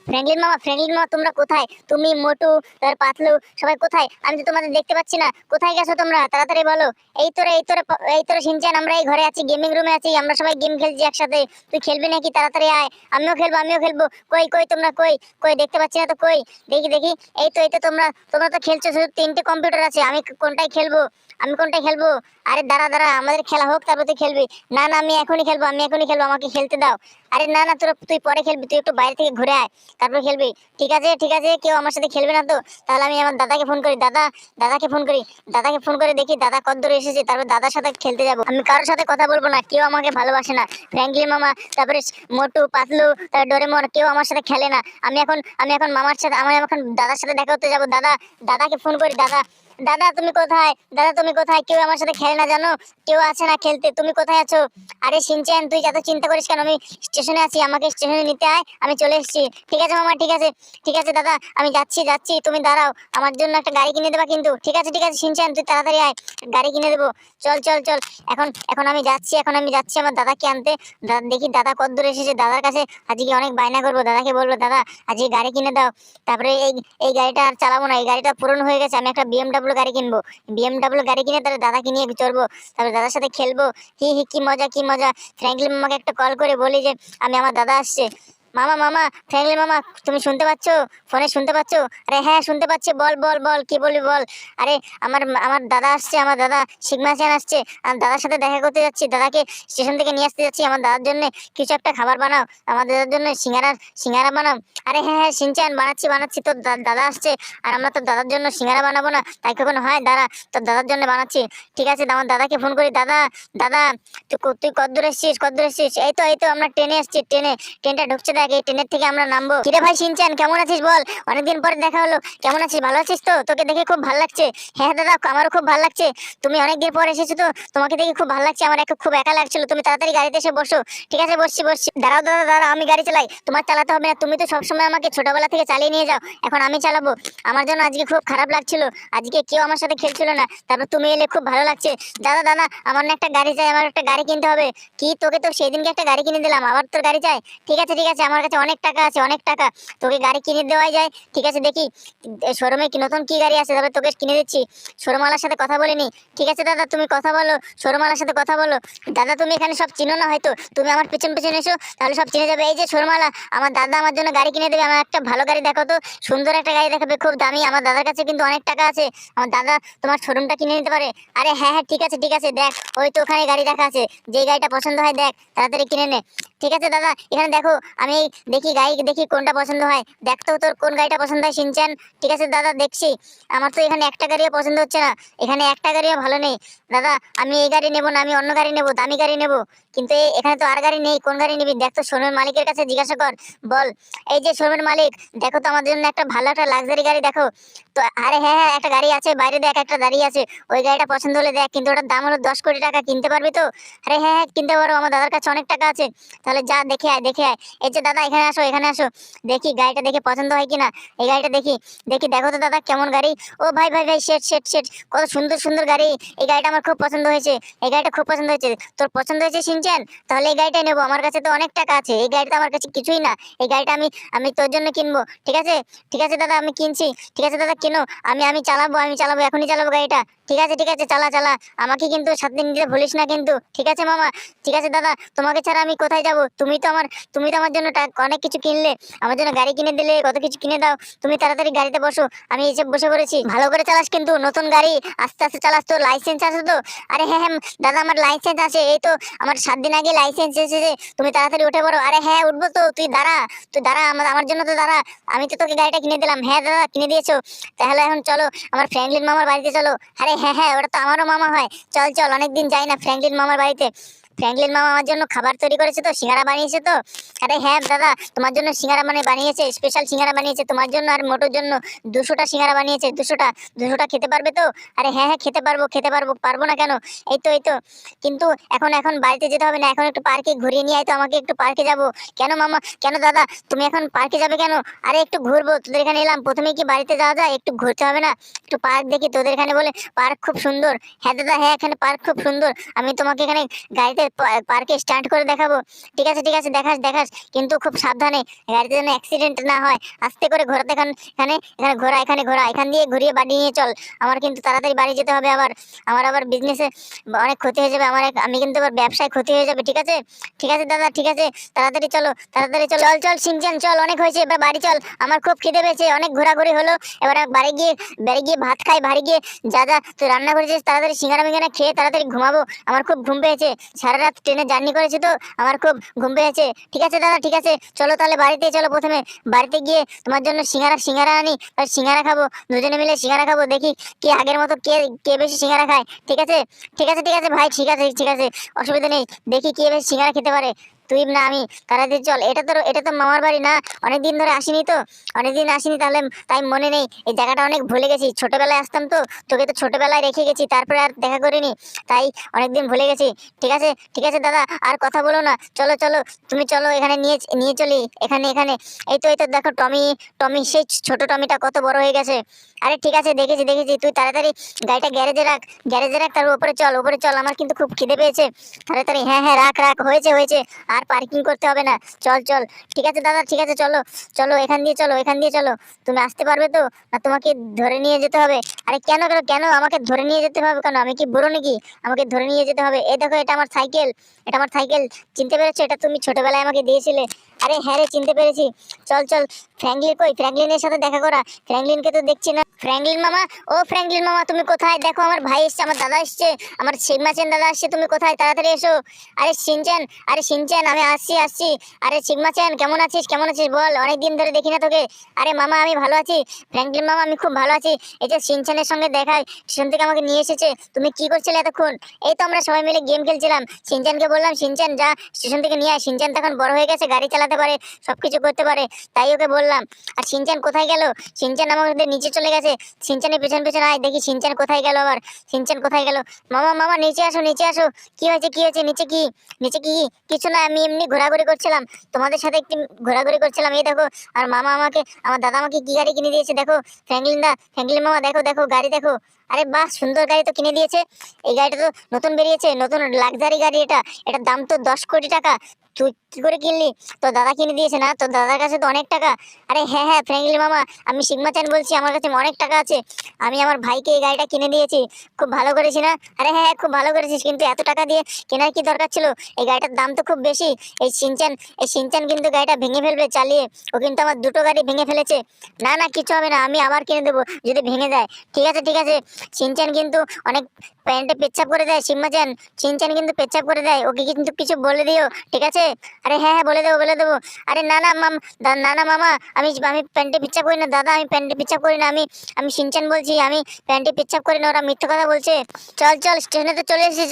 Franklin মামা তোমরা কোথায়? তুমি, মোটু, তার পাতলু সবাই কোথায়? আমি তো তোমাদের দেখতে পাচ্ছি না। কোথায় গেছো তোমরা? তাড়াতাড়ি বলো। এই তোরা শিনচান, আমরা এই ঘরে আছি, গেমিং রুমে আছি, আমরা সবাই গেম খেলছি একসাথে। তুই খেলবি নাকি? তাড়াতাড়ি আয়। আমিও খেলবো। কই কই তোমরা কই? কই দেখতে পাচ্ছি না তো, কই? দেখি। এই তো তোমরা তো খেলছো, শুধু তিনটে কম্পিউটার আছে। আমি কোনটায় খেলবো? আরে দাঁড়া, আমাদের খেলা হোক, তারপর তুই খেলবি। না, আমি এখনই খেলবো, আমাকে খেলতে দাও। আরে না, তুই পরে খেলবি, তুই একটু বাইরে থেকে ঘুরে আয়, তারপর খেলবি। ঠিক আছে, কেউ আমার সাথে খেলবে না তো? তাহলে আমি আমার দাদাকে ফোন করি। দাদাকে ফোন করে দেখি দাদা কতদূর এসেছে, তারপর দাদার সাথে খেলতে যাবো। আমি কারোর সাথে কথা বলবো না, কেউ আমাকে ভালোবাসে না। ফ্র্যাঙ্কলিন মামা, তারপরে মোটু, পাতলু, তারপর ডোরেমন, কেউ আমার সাথে খেলে না। আমি এখন দাদার সাথে দেখা করতে যাবো। দাদাকে ফোন করি। দাদা তুমি কোথায়? কেউ আমার সাথে খেলে না জানো? কেউ আছে না খেলতে? তুমি কোথায় আছো? আরে শিনচ্যান, তুই এত চিন্তা করিস কেন? আমি স্টেশনে আছি, আমাকে স্টেশনে নিতে আয়, আমি চলে এসেছি। ঠিক আছে মামা, ঠিক আছে দাদা, আমি যাচ্ছি, তুমি দাঁড়াও। আমার জন্য একটা গাড়ি কিনে দেবা কিন্তু। ঠিক আছে শিনচ্যান, তুই তাড়াতাড়ি আয়, গাড়ি কিনে দেবো। চল। এখন আমি যাচ্ছি আমার দাদাকে আনতে। দেখি দাদা কতদূর এসেছে। দাদার কাছে আজকে অনেক বায়না করবো, দাদাকে বলবো দাদা আজকে গাড়ি কিনে দাও। তারপরে এই গাড়িটা আর চালাবো না, এই গাড়িটা পুরনো হয়ে গেছে, আমি একটা বিএমডাব্লিউ গাড়ি কিনবো। বিএমডাব্লিউ গাড়ি কিনে তাহলে দাদাকে নিয়ে চড়বো, তারপরে দাদার সাথে খেলবো। হি কি মজা। ফ্র্যাঙ্কলিন মামাকে একটা কল করে বলি যে আমি আমার দাদা আসছে। মামা, ফ্র্যাঙ্কলিন মামা, তুমি শুনতে পাচ্ছো? ফোনে শুনতে পাচ্ছো? আরে হ্যাঁ, শুনতে পাচ্ছি, বল কি বলবি বল। আরে আমার দাদা আসছে, আমার দাদা সিগমা চ্যান আসছে। আমি দাদার সাথে দেখা করতে যাচ্ছি, দাদাকে স্টেশন থেকে নিয়ে আসতে যাচ্ছি। আমার দাদার জন্য কিছু একটা খাবার বানাও, আমার দাদার জন্য সিঙ্গারা বানাও। আরে হ্যাঁ শিনচ্যান, বানাচ্ছি। তোর দাদা আসছে, আর আমরা তোর দাদার জন্য সিঙ্গারা বানাবো না? তাই কখনো হয়? দাঁড়া, তোর দাদার জন্য বানাচ্ছি। ঠিক আছে, আমার দাদাকে ফোন করি। দাদা, তুই কতদূর এসেছিস? এই তো আমরা ট্রেনে এসেছি, ট্রেনটা ঢুকছে, দেখ, এই ট্রেনের থেকে আমরা নামবো। কিরে ভাই শিনচ্যান, কেমন আছিস বল? অনেকদিন পরে দেখা হলো, কেমন আছিস? ভালো আছিস তো? তোকে দেখে খুব ভালো লাগছে। হ্যাঁ দাদা, আমারও খুব ভালো লাগছে। তুমি অনেকদিন পর এসেছো তো, তোমাকে দেখে খুব ভালো লাগছে। আমার খুব একা লাগছিল, তুমি তাড়াতাড়ি গাড়িতে এসে বসো। ঠিক আছে, বসছি। দাঁড়াও দাদা, আমি গাড়ি চালাই, তোমার চালাতে হবে না। তুমি তো সবসময় আমাকে ছোটবেলা থেকে চালিয়ে নিয়ে যাও, এখন আমি চালাবো। আমার জন্য আজকে খুব খারাপ লাগছিল, আজকে কেউ আমার সাথে খেলছিল না, তারপর তুমি এলে, খুব ভালো লাগছে। দাদা, আমার না একটা গাড়ি চাই, আমার একটা গাড়ি কিনতে হবে। কি, তোকে তো সেদিনকে একটা গাড়ি কিনে দিলাম, আবার তোর গাড়ি চাই? ঠিক আছে, আমার কাছে অনেক টাকা আছে, অনেক টাকা, তোকে গাড়ি কিনে দেওয়াই যায়। ঠিক আছে, দেখি শোরুমে নতুন কি গাড়ি আছে, তবে তোকে কিনে দিচ্ছি। শোরুমওয়ালার সাথে কথা বলিনি। ঠিক আছে দাদা, তুমি কথা বলো, শোরুমওয়ালার সাথে কথা বলো। দাদা, তুমি এখানে সব চিনো না হয়তো, তুমি আমার পেছন এসো, তাহলে সব চিনে যাবে। এই যে শোরুমওয়ালা, আমার দাদা আমার জন্য গাড়ি কিনে দেবে। আমার একটা ভালো গাড়ি দেখো তো, সুন্দর একটা গাড়ি দেখাবে, খুব দামি। আমার দাদার কাছে কিন্তু অনেক টাকা আছে, আমার দাদা তোমার শোরুমটা কিনে নিতে পারে। আরে হ্যাঁ, ঠিক আছে, দেখ, ওই তো ওখানে গাড়ি দেখা আছে, যে গাড়িটা পছন্দ হয় দেখ, তাড়াতাড়ি কিনে নে। ঠিক আছে দাদা, এখানে দেখো, আমি দেখি গাড়ি, দেখি কোনটা পছন্দ হয়। দেখ তো তোর কোন গাড়িটা পছন্দ হয় শিনচ্যান। ঠিক আছে দাদা, দেখছি। আমার তো এখানে একটা গাড়িও পছন্দ হচ্ছে না, এখানে একটা গাড়িও ভালো নেই। দাদা, আমি এই গাড়ি নেবো না, আমি অন্য গাড়ি নেবো, দামি গাড়ি নেবো। কিন্তু এখানে তো আর গাড়ি নেই, কোন গাড়ি নিবি? দেখ তো শোরুমের মালিকের কাছে জিজ্ঞাসা কর, বল, এই যে শোরুমের মালিক, দেখো তো আমার জন্য একটা ভালো একটা লাক্সারি গাড়ি দেখো তো। আরে হ্যাঁ, একটা গাড়ি আছে বাইরে, দেখ, একটা দাঁড়িয়ে আছে, ওই গাড়িটা পছন্দ হলে দেখ, কিন্তু ওটার দাম হলো 10 কোটি টাকা। কিনতে পারবি তো? আরে হ্যাঁ, কিনতে পারো, আমার দাদার কাছে অনেক টাকা আছে। তাহলে যা, দেখে আয়। এই যে দাদা, এখানে আসো, দেখি গাড়িটা দেখে পছন্দ হয় কিনা। এই গাড়িটা দেখি, দেখো তো দাদা, কেমন গাড়ি? ও ভাই, শেট, কত সুন্দর গাড়ি। এই গাড়িটা আমার খুব পছন্দ হয়েছে, এই গাড়িটা খুব পছন্দ হয়েছে। তোর পছন্দ হয়েছে শিনচ্যান? তাহলে এই গাড়িটাই নেবো, আমার কাছে তো অনেক টাকা আছে, এই গাড়িটা আমার কাছে কিছুই না। এই গাড়িটা আমি তোর জন্য কিনবো। ঠিক আছে দাদা, আমি কিনছি। ঠিক আছে দাদা, কেনো, আমি চালাবো, এখনই চালাবো গাড়িটা। ঠিক আছে, চালা। আমাকে কিন্তু সাথে নিতে ভুলিস না কিন্তু। ঠিক আছে মামা, ঠিক আছে দাদা, তোমাকে ছাড়া আমি কোথায় যাবো? তুমি তো আমার জন্য অনেক কিছু কিনলে, আমার জন্য গাড়ি কিনে দিলে, কত কিছু কিনে দাও। তুমি তাড়াতাড়ি গাড়িতে বসো, আমি এসে বসে পড়েছি। ভালো করে চালাস কিন্তু, নতুন গাড়ি, আস্তে চালাস, তো লাইসেন্স আছে তো? আরে হ্যাঁ দাদা, আমার লাইসেন্স আছে, এই তো আমার 7 দিন আগে লাইসেন্স এসেছে। তুমি তাড়াতাড়ি উঠে পড়ো। আরে হ্যাঁ, উঠবো তো, তুই দাঁড়া, আমার জন্য তো দাঁড়া, আমি তো তোকে গাড়িটা কিনে দিলাম। হ্যাঁ দাদা, কিনে দিয়েছো, তাহলে এখন চলো আমার ফ্র্যাঙ্কলিন মামার বাড়িতে চলো। আরে হ্যাঁ, ওটা তো আমারও মামা হয়। চল, অনেকদিন যাই না ফ্র্যাঙ্কলিন মামার বাড়িতে। ফ্র্যাঙ্কলিন মামা আমার জন্য খাবার তৈরি করেছে তো, সিঙ্গারা বানিয়েছে তো। আরে হ্যাঁ দাদা, তোমার জন্য সিঙ্গারা বানিয়েছে, স্পেশাল সিঙ্গারা বানিয়েছে তোমার জন্য আর মোটোর জন্য। 200টা সিঙ্গারা বানিয়েছে, 200টা খেতে পারবে তো? আরে হ্যাঁ, খেতে পারবো না কেন? এই তো কিন্তু এখন বাড়িতে যেতে হবে না, এখন একটু পার্কে ঘুরিয়ে নিয়ে আয় তো আমাকে, একটু পার্কে যাবো। কেন মামা, কেন দাদা, তুমি এখন পার্কে যাবে কেন? আরে একটু ঘুরবো, তোদের এখানে এলাম, প্রথমে কি বাড়িতে যাওয়া যায়? একটু ঘুরতে হবে না? একটু পার্ক দেখি, তোদের এখানে বলে পার্ক খুব সুন্দর। হ্যাঁ দাদা, হ্যাঁ, এখানে পার্ক খুব সুন্দর, আমি তোমাকে এখানে গাড়িতে পার্কে স্টান্ট করে দেখাবো। ঠিক আছে ঠিক আছে, দেখাস দেখাস, কিন্তু খুব সাবধানে, গাড়িতে যেন অ্যাক্সিডেন্ট না হয়। আস্তে করে ঘোরা, দেখান এখানে, এখানে ঘোরা, এখানে ঘোরা, এখান দিয়ে ঘুরিয়ে বাড়ি নিয়ে চল। আমার কিন্তু তাড়াতাড়ি বাড়ি যেতে হবে, আমার আবার বিজনেসে অনেক ক্ষতি হয়ে যাবে, আমি কিন্তু আবার ব্যবসায় ক্ষতি হয়ে যাবে। ঠিক আছে ঠিক আছে দাদা, ঠিক আছে, তাড়াতাড়ি চলো তাড়াতাড়ি চলো। চল চল শিনচান চল, অনেক হয়েছে, এবার বাড়ি চল। আমার খুব খিদে পেয়েছে, অনেক ঘোরাঘুরি হলো, এবার বাড়ি গিয়ে ভাত খাই। বাড়ি গিয়ে যা যা তুই রান্না করেছিস তাড়াতাড়ি সিঙ্গারা মিঙ্গারা খেয়ে তাড়াতাড়ি ঘুমাবো। আমার খুব ঘুম পেয়েছে, সারা রাত ট্রেনে জার্নি করেছি তো, আমার খুব ঘুম পেয়েছে। ঠিক আছে দাদা, ঠিক আছে, চলো তাহলে বাড়িতে চলো। প্রথমে বাড়িতে গিয়ে তোমার জন্য সিঙ্গারা আনি, আর সিঙ্গারা খাবো, দুজনে মিলে সিঙ্গারা খাবো, দেখি কে আগের মতো কে কে বেশি সিঙ্গারা খায়। ঠিক আছে ঠিক আছে ঠিক আছে ভাই, ঠিক আছে ঠিক আছে, অসুবিধা নেই, দেখি কে বেশি সিঙ্গারা খেতে পারে, তুই না আমি। তাড়াতাড়ি চল, এটা তো মামার বাড়ি না, অনেকদিন ধরে আসিনি তো, অনেকদিন আসিনি, তাহলে তাই মনে নেই, এই জায়গাটা অনেক ভুলে গেছি, ছোটবেলায় আসতাম তো, তোকে তো ছোটবেলায় রেখে গেছি, তারপরে আর দেখা করিনি, তাই অনেকদিন ভুলে গেছি। ঠিক আছে দাদা, আর কথা বলো না, চলো চলো, তুমি চলো, এখানে নিয়ে নিয়ে চলি, এখানে এখানে, এই তো দেখো টমি, টমি সেই ছোট টমিটা কত বড় হয়ে গেছে। আরে ঠিক আছে, দেখেছি দেখেছি, তুই তাড়াতাড়ি গাড়িটা গ্যারেজে রাখ, তারপর উপরে চল, আমার কিন্তু খুব খিদে পেয়েছে, তাড়াতাড়ি, হ্যাঁ হ্যাঁ, রাখ রাখ, হয়েছে হয়েছে, আর পার্কিং করতে হবে না, চল চল। ঠিক আছে দাদা, ঠিক আছে, চলো চলো, এখান দিয়ে চলো। তুমি আসতে পারবে তো, না তোমাকে ধরে নিয়ে যেতে হবে? আরে কেন কেন কেন আমাকে ধরে নিয়ে যেতে হবে কেন? আমি কি বুড়ো নাকি আমাকে ধরে নিয়ে যেতে হবে? এই দেখো, এটা আমার সাইকেল, চিনতে পেরেছো? এটা তুমি ছোটবেলায় আমাকে দিয়েছিলে। আরে হ্যাঁ রে, চিনতে পেরেছি। চল চল, ফ্র্যাঙ্কলিন কই? ফ্র্যাঙ্কলিনের সাথে দেখা করা, ফ্র্যাঙ্কলিনকে তো দেখছি না। ফ্র্যাঙ্কলিন মামা, ও ফ্র্যাঙ্কলিন মামা, তুমি কোথায়? দেখো আমার ভাই এসছে, আমার দাদা এসছে, আমার সিগমাচেন দাদা আসছে, তুমি কোথায়? তাড়াতাড়ি এসো। আরে সিনচান, আমি আসছি। আরে সিগমাচেন, কেমন আছিস বল, অনেকদিন ধরে দেখি না তোকে। আরে মামা, আমি ভালো আছি, ফ্র্যাঙ্কলিন মামা, আমি খুব ভালো আছি। এই যে সিনচানের সঙ্গে দেখায়, স্টেশন থেকে আমাকে নিয়ে এসেছে। তুমি কি করছিলে এতক্ষণ? এই তো আমরা সবাই মিলে গেম খেলছিলাম। সিনচানকে বললাম, সিনচান যা স্টেশন থেকে নিয়ে আয়। সিনচান তখন বড় হয়ে গেছে, গাড়ি চালাতে পারে, সবকিছু করতে পারে, তাই ওকে বললাম। আর সিনচান কোথায় গেল? সিনচান আমাদের নিচে চলে গেছে। সিনচানের পেছন পেছন আয়, দেখি সিনচান কোথায় গেল আবার। সিনচান কোথায় গেল? মামা নিচে আসো। কি হয়েছে? নিচে কি? কিছু না, আমি এমনি ঘোরাঘুরি করছিলাম, তোমাদের সাথে একটু ঘোরাঘুরি করছিলাম। এই দেখো, আর আমার দাদা আমাকে কি গাড়ি কিনে দিয়েছে দেখো। ফ্র্যাঙ্কলিন মামা, দেখো গাড়ি দেখো। আরে বাহ, সুন্দর গাড়ি তো কিনে দিয়েছে। এই গাড়িটা তো নতুন বেরিয়েছে, নতুন লাক্সারি গাড়ি, এটার দাম তো 10 কোটি টাকা। তুই কি করে কিনলি? তোর দাদা কিনে দিয়েছে না? তোর দাদার কাছে তো অনেক টাকা। আরে হ্যাঁ ফ্র্যাঙ্কলিন মামা, আমি সিগমাচান বলছি, আমার কাছে অনেক টাকা আছে, আমি আমার ভাইকে এই গাড়িটা কিনে দিয়েছি। খুব ভালো করেছি না? আরে হ্যাঁ, খুব ভালো করেছিস, কিন্তু এত টাকা দিয়ে কেনার কি দরকার ছিল? এই গাড়িটার দাম তো খুব বেশি। এই সিনচান কিন্তু গাড়িটা ভেঙে ফেলবে চালিয়ে, ও কিন্তু আমার দুটো গাড়ি ভেঙে ফেলেছে। না কিছু হবে না, আমি আবার কিনে দেবো যদি ভেঙে দেয়। ঠিক আছে, সিনচান কিন্তু অনেক প্যান্টে পেচ্ছাপ করে দেয়। সিনচান কিন্তু পেচ্ছাপ করে দেয়, ওকে কিন্তু কিছু বলে দিও, ঠিক আছে? আরে হ্যাঁ বলে দেবো। আরে না মামা, আমি প্যান্টে পেচ্ছাপ করি না দাদা, আমি প্যান্টে পেচ্ছাপ করি না, আমি সিনচান বলছি, আমি প্যান্টে পেচ্ছাপ করি না, ওরা মিথ্যে কথা বলছে। চল স্টেশনে তো চলে এসেছিস,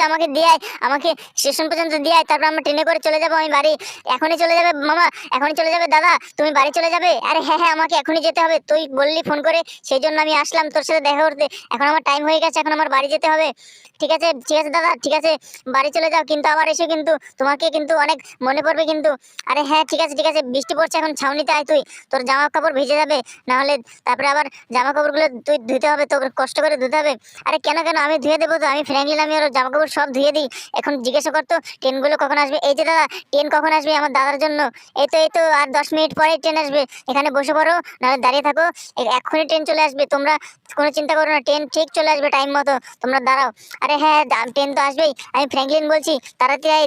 আমাকে স্টেশন পর্যন্ত দিয়ে আয়, তারপর আমরা ট্রেনে করে চলে যাবো আমি বাড়ি। এখনই চলে যাবে মামা? এখনই চলে যাবে দাদা? তুমি বাড়ি চলে যাবে? আরে হ্যাঁ, আমাকে এখনই যেতে হবে, তুই বললি ফোন করে, সেই জন্য আমি আসলাম তোর সাথে দেখা করতে। এখন আমার টাইম হয়ে গেছে, এখন আমার বাড়ি যেতে হবে। ঠিক আছে দাদা, ঠিক আছে, বাড়ি চলে যাও, কিন্তু আবার এসে কিন্তু তোমাকে কিন্তু অনেক মনে পড়বে কিন্তু। আরে হ্যাঁ, ঠিক আছে, বৃষ্টি পড়ছে, এখন ছাউনিতে আয় তুই, তোর জামা কাপড় ভিজে যাবে, না হলে তারপরে আবার জামা কাপড়গুলো তুই ধুতে হবে, তোর কষ্ট করে ধুতে হবে। আরে কেন আমি ধুয়ে দেবো তো, আমি ফ্র্যাঙ্কলিন, আমি ওর জামা কাপড় সব ধুয়ে দিই। এখন জিজ্ঞাসা করতো ট্রেনগুলো কখন আসবে? এই যে দাদা, ট্রেন কখন আসবে আমার দাদার জন্য? এই তো আর 10 মিনিট পরে ট্রেন আসবে, এখানে বসে পড়ো, নাহলে দাঁড়িয়ে থাকো, এক্ষুনি ট্রেন চলে আসবে, তোমরা কোনো চিন্তা করো না, ট্রেন ঠিক চলে আসবে টাইম মতো, তোমরা দাঁড়াও। আরে হ্যাঁ, ট্রেন তো আসবেই, আমি ফ্র্যাঙ্কলিন বলছি, তাড়াতাড়ি আয়,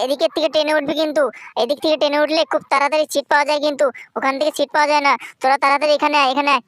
এদিকের থেকে ট্রেনে উঠবি কিন্তু, এদিক থেকে ট্রেনে উঠলে খুব তাড়াতাড়ি সিট পাওয়া যায়, কিন্তু ওখান থেকে সিট পাওয়া যায় না, তোরা তাড়াতাড়ি এখানে আয়।